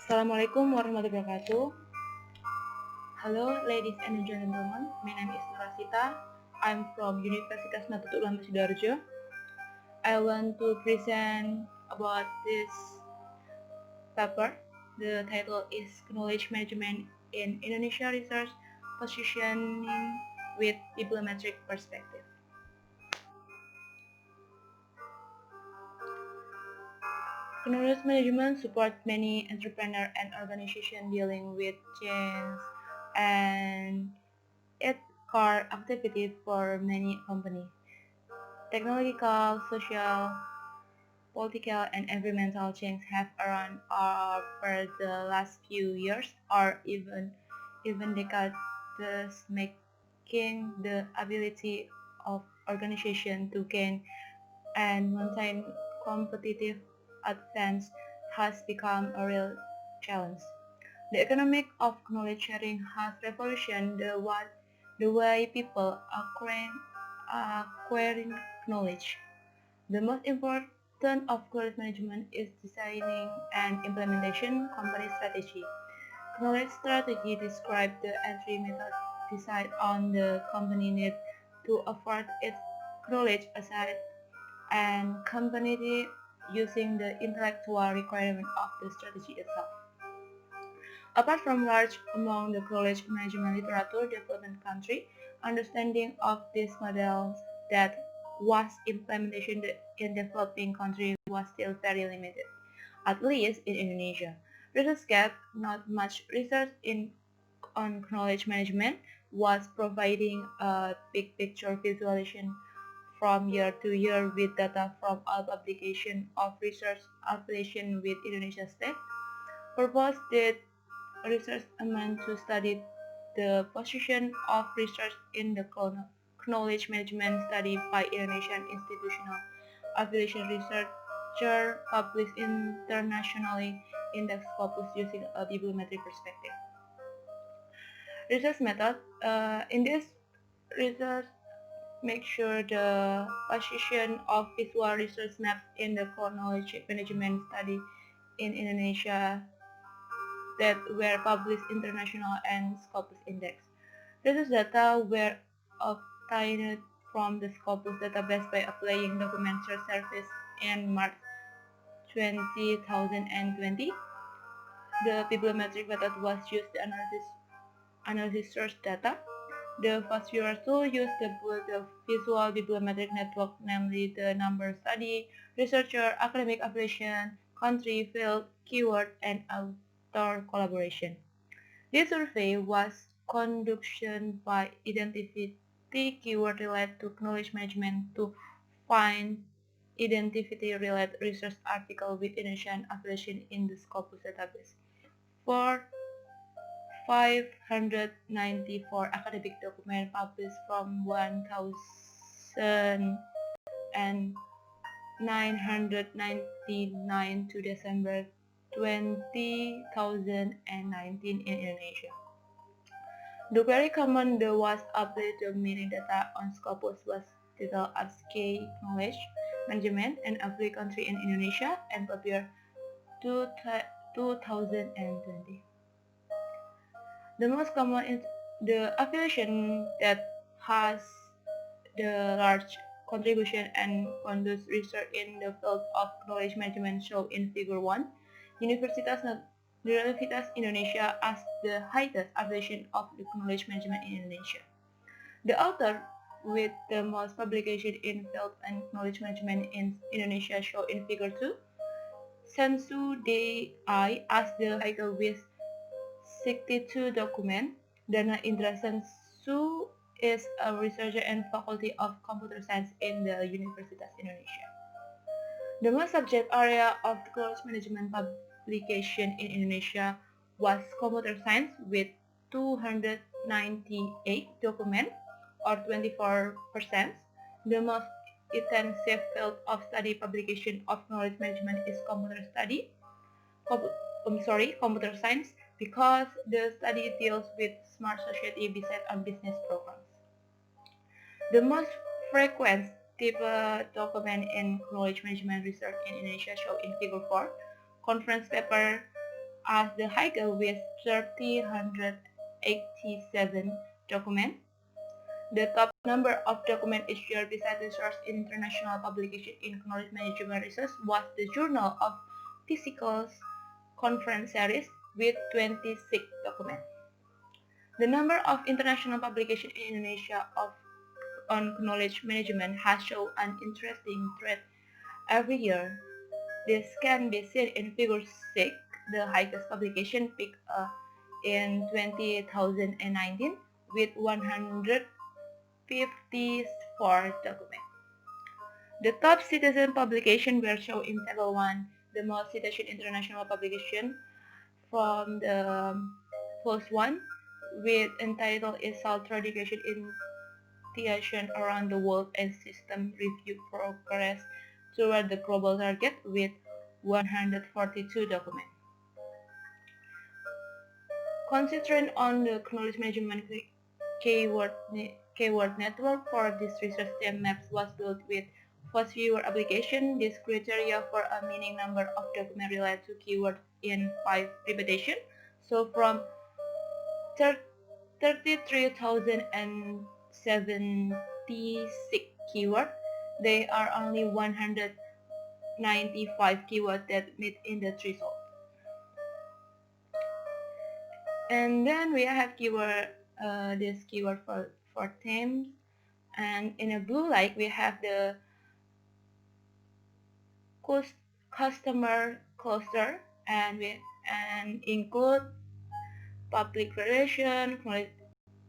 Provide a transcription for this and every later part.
Assalamualaikum warahmatullahi wabarakatuh. Hello, ladies and gentlemen. My name is Nur Asitah. I'm from Universitas Ulam Sidoarjo. I want to present about this paper. The title is Knowledge Management in Indonesia Research Positioning with Bibliometric Perspective. Knowledge management supports many entrepreneurs and organizations dealing with change and its core activity for many companies. Technological, social, political, and environmental change have arisen over the last few years or even decades, thus making the ability of organizations to gain and maintain competitive advance has become a real challenge. The economic of knowledge sharing has revolutionized the way people acquiring knowledge. The most important of knowledge management is designing and implementation company strategy. Knowledge strategy describes the entry method decided on the company need to afford its knowledge aside and company using the intellectual requirement of the strategy itself. Apart from large among the knowledge management literature development country, understanding of this model that was implementation in developing country was still very limited, at least in Indonesia. Research gap, not much research on knowledge management was providing a big picture visualization from year to year with data from all publication of research affiliation with Indonesia state. Purpose did research amount to study the position of research in the knowledge management study by Indonesian institutional affiliation researcher published internationally in the Scopus using a bibliometric perspective. Research method. In this research, make sure the position of visual research maps in the knowledge management study in Indonesia that were published international and Scopus Index. Research data were obtained from the Scopus database by applying document search service in March 2020. The bibliometric method was used to analysis search data. The first viewer tool used to build the visual bibliometric network, namely the number study, researcher, academic affiliation, country, field, keyword, and author collaboration. This survey was conducted by identifying keyword related to knowledge management to find identity-related research article with Indonesian affiliation in the Scopus database. For 594 academic documents published from 1999 to December 2019 in Indonesia. The very common the was updated the meaning data on Scopus was titled as K Knowledge Management and every country in Indonesia and published 2020. The most common is the affiliation that has the large contribution and conducts research in the field of knowledge management shown in Figure 1. Universitas Indonesia as the highest affiliation of the knowledge management in Indonesia. The author with the most publication in field and knowledge management in Indonesia shown in Figure 2. Sensu DI as the title with 62 documents. Dana Indra Sensu is a researcher and faculty of computer science in the Universitas Indonesia. The most subject area of the knowledge management publication in Indonesia was computer science with 298 documents or 24%. The most intensive field of study publication of knowledge management is computer science because the study deals with smart society based on business programs. The most frequent type document in knowledge management research in Indonesia shown in Figure 4, conference paper, as the highest with 3,187 documents. The top number of documents each year beside the source in international publication in knowledge management research was the Journal of Physical Conference Series with 26 documents. The number of international publications in Indonesia on knowledge management has shown an interesting trend every year. This can be seen in Figure 6. The highest publication peaked in 2019 with 154 documents. The top citizen publications were shown in Table 1. The most citation international publication from the first one, with entitled is Salt Education in Theation Around the World and System Review Progress Toward the Global Target with 142 documents. Concentrating on the knowledge management keyword network for this research team, MAPS was built with first viewer application. This criteria for a meaning number of documents related to keywords in 5 repetition. So from 33,076 keywords, there are only 195 keywords that meet in the threshold. And then we have this keyword for themes, and in a blue light we have the customer cluster, and include public relation,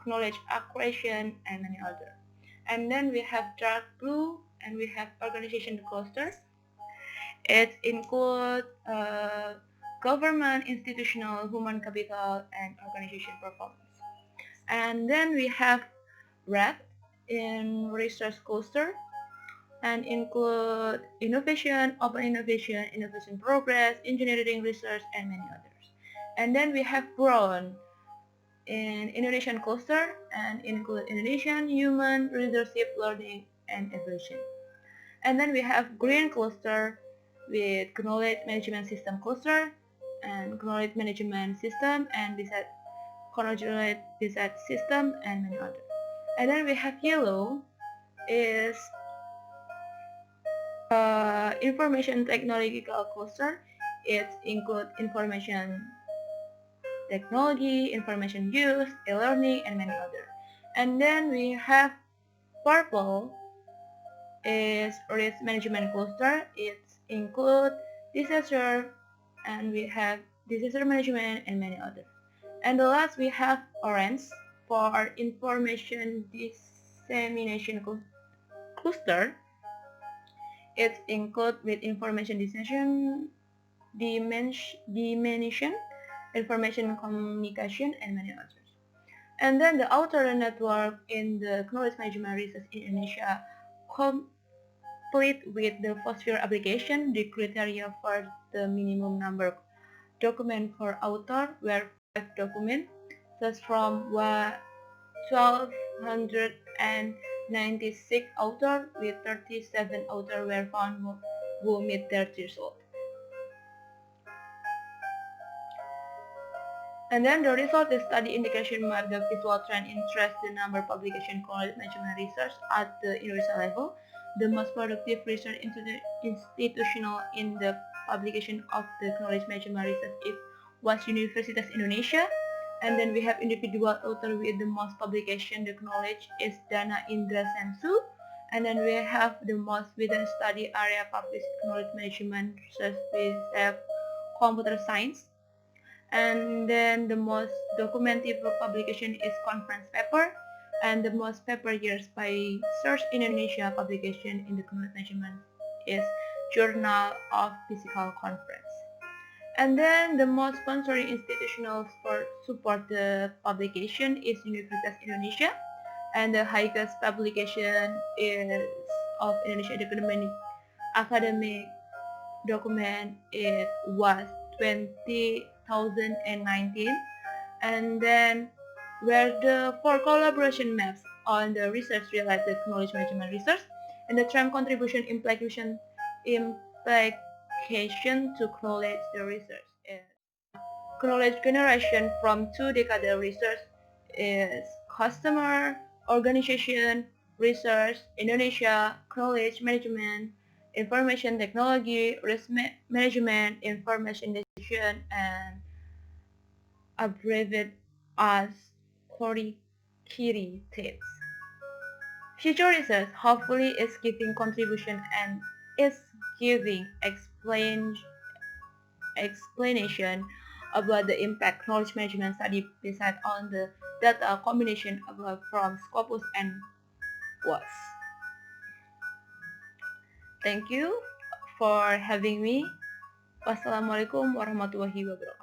knowledge acquisition, and many others. And then we have dark blue, and we have organization clusters. It includes government, institutional, human capital, and organization performance. And then we have red in research cluster, and include innovation, open innovation, innovation progress, engineering research, and many others. And then we have brown in Indonesian cluster, and include Indonesian, human, leadership, learning, and evolution. And then we have green cluster with knowledge management system cluster, and knowledge management system, and knowledge beside system, and many others. And then we have yellow is information technological cluster. It includes information technology, information use, e-learning, and many others. And then we have purple is risk management cluster. It includes disaster, and we have disaster management and many others. And the last we have orange for information dissemination cluster. It includes with information dissemination, information communication, and many others. And then the outer network in the knowledge management research in Indonesia complete with the Phosphere application. The criteria for the minimum number of documents for author were 5 documents, thus from 1,296 authors, with 37 authors were found who meet their threshold. And then the result of the study indication map the visual trend interest the number of publication knowledge management research at the universal level. The most productive research institutional in the publication of the knowledge management research was Universitas Indonesia. And then we have individual author with the most publication. The knowledge is Dana Indra Sensu. And then we have the most within study area published knowledge management research. We have computer science. And then the most documented publication is conference paper, and the most paper years by Search Indonesia publication in the knowledge management is Journal of Physical Conference. And then the most sponsoring institutional support the publication is Universitas Indonesia, and the highest publication is of Indonesia academic document. It was 2019, and then where the 4 collaboration maps on the research related knowledge management research, and the term contribution implication to knowledge the research. knowledge generation from two-decadal research is customer, organization, research, Indonesia, knowledge management, information technology, risk management, information decision, and abbreviated as KIRI tips. Future research hopefully is giving contribution and is giving explanation about the impact knowledge management study based on the data combination above from Scopus and WAS. Thank you for having me. Wassalamualaikum warahmatullahi wabarakatuh.